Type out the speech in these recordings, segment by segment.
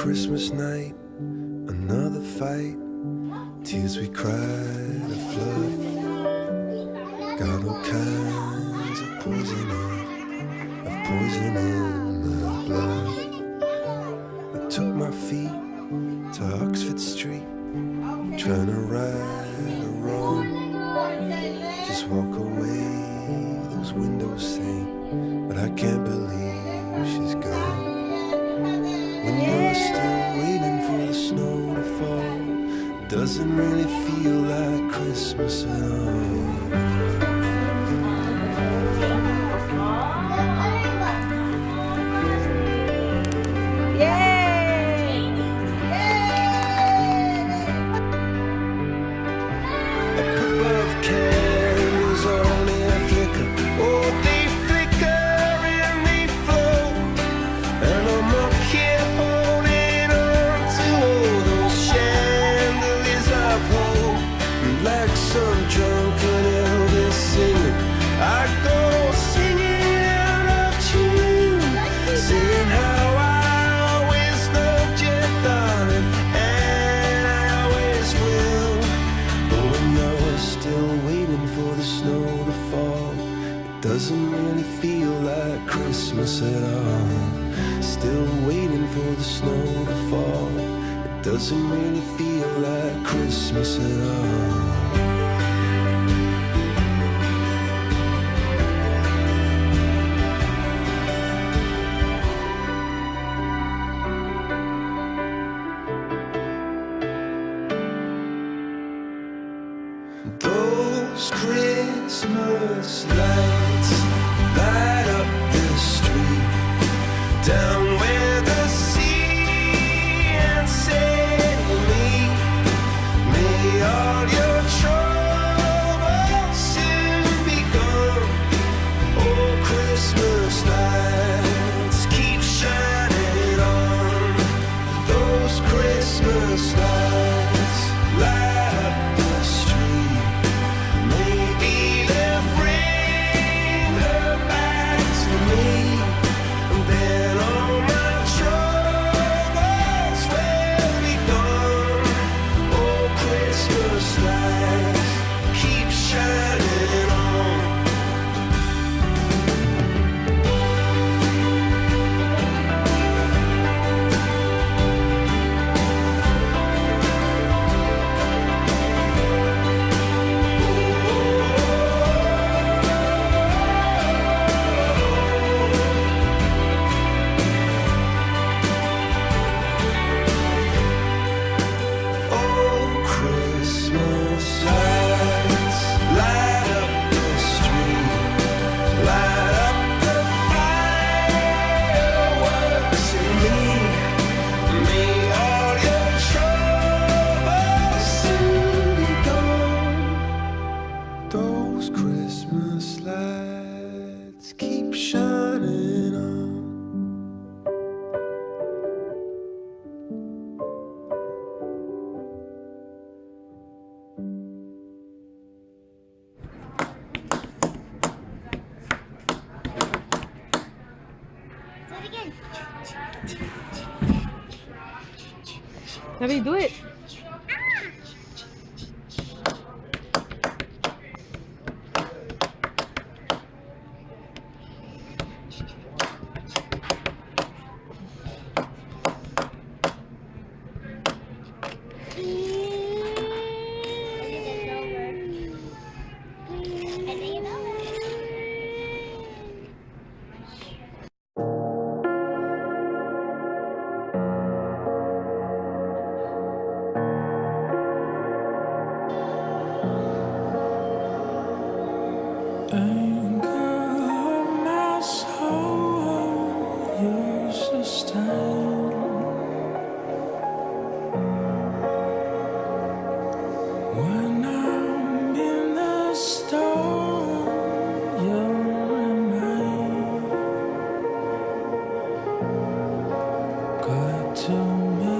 Christmas night, another fight, tears we cried, a flood. Got all kinds of poison in my blood. I took my feet to Oxford Street, trying to right a wrong. Just walk away, those windows say, but I can't believe she's gone. When you're still waiting for the snow to fall, it doesn't really feel like Christmas at all. Doesn't really feel like Christmas at all. Still waiting for the snow to fall. It doesn't really feel like Christmas at all. Those Christmas lights light up the street down where the sea and say to me, may all your troubles soon be gone. Oh, Christmas lights keep shining on. Those Christmas lights light up the street. Maybe they'll bring her back to me, and then all my troubles will be gone. Oh, Christmas lights keep shining on. Oh, Christmas lights light up the street, light up the fireworks in me. May all your troubles soon be gone. Those Christmas lights keep shining on. Debbie, do it. Good to me.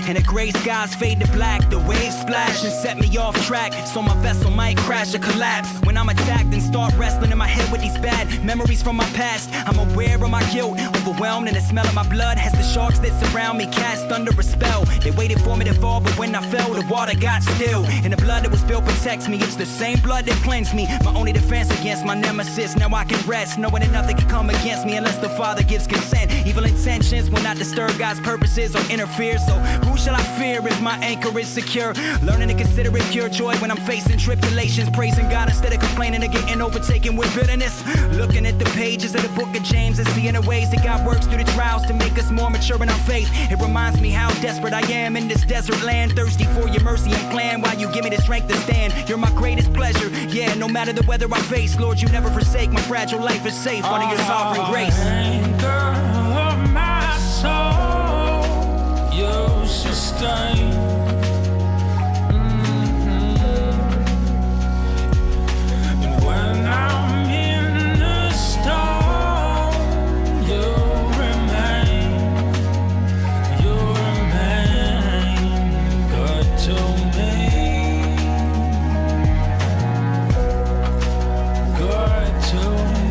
and the gray skies fade to black. The waves splash and set me off track, so my vessel might crash or collapse. When I'm attacked and start wrestling in my head with these bad memories from my past, I'm aware of my guilt, overwhelmed in the smell of my blood as the sharks that surround me cast under a spell. They waited for me to fall, but when I fell, the water got still, and the blood that was spilled protects me. It's the same blood that cleansed me, my only defense against my nemesis. Now I can rest, knowing that nothing can come against me unless the Father gives consent. Evil intentions will not disturb God's purposes or interfere, so who shall I fear if my anchor is secure? Learning to consider it pure joy when I'm facing tribulations, praising God instead of complaining and getting overtaken with bitterness. Looking at the pages of the book of James and seeing the ways that God works through the trials to make us more mature in our faith. It reminds me how desperate I am in this desert land, thirsty for your mercy and plan while you give me the strength to stand. You're my greatest pleasure, yeah, no matter the weather I face. Lord, you never forsake, my fragile life is safe under your sovereign grace. Anchor of my soul, you sustain. And when I'm in the storm, you remain good to me, good to me.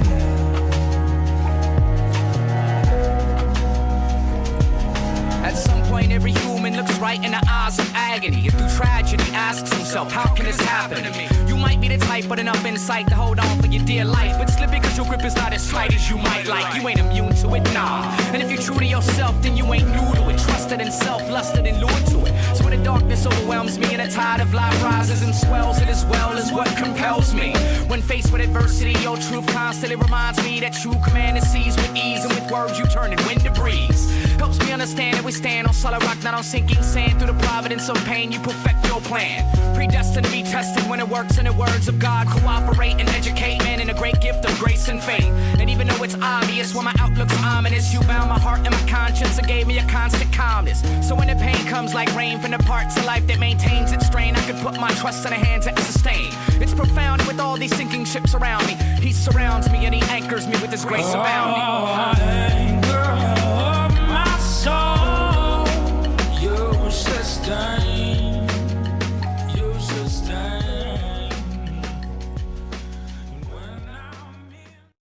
At some point, every human looks right in the eyes of agony, and through tragedy asks himself, how can this happen to me? You might be the type with enough insight to hold on for your dear life, but slip because your grip is not as slight as you might like. You ain't immune to it, nah. And if you're true to yourself, then you ain't new to it. Trusted in self, lusted and lured to it. So when the darkness overwhelms me and the tide of life rises and swells, it as well as what compels me. When faced with adversity, your truth constantly reminds me that true command is seized with ease, and with words you turn it wind to breeze. Helps me understand that we stand on solid rock, not on sinking sand. Through the providence of pain, you perfect your plan. Predestined to be tested when it works in the words of God. Cooperate and educate man in a great gift of grace and faith. And even though it's obvious when my outlook's ominous, you bound my heart and my conscience and gave me a constant calmness. So when the pain comes like rain from the parts of life that maintains its strain, I can put my trust in the hands that sustain. It's profound, and with all these sinking ships around me, he surrounds me and he anchors me with his grace abounding.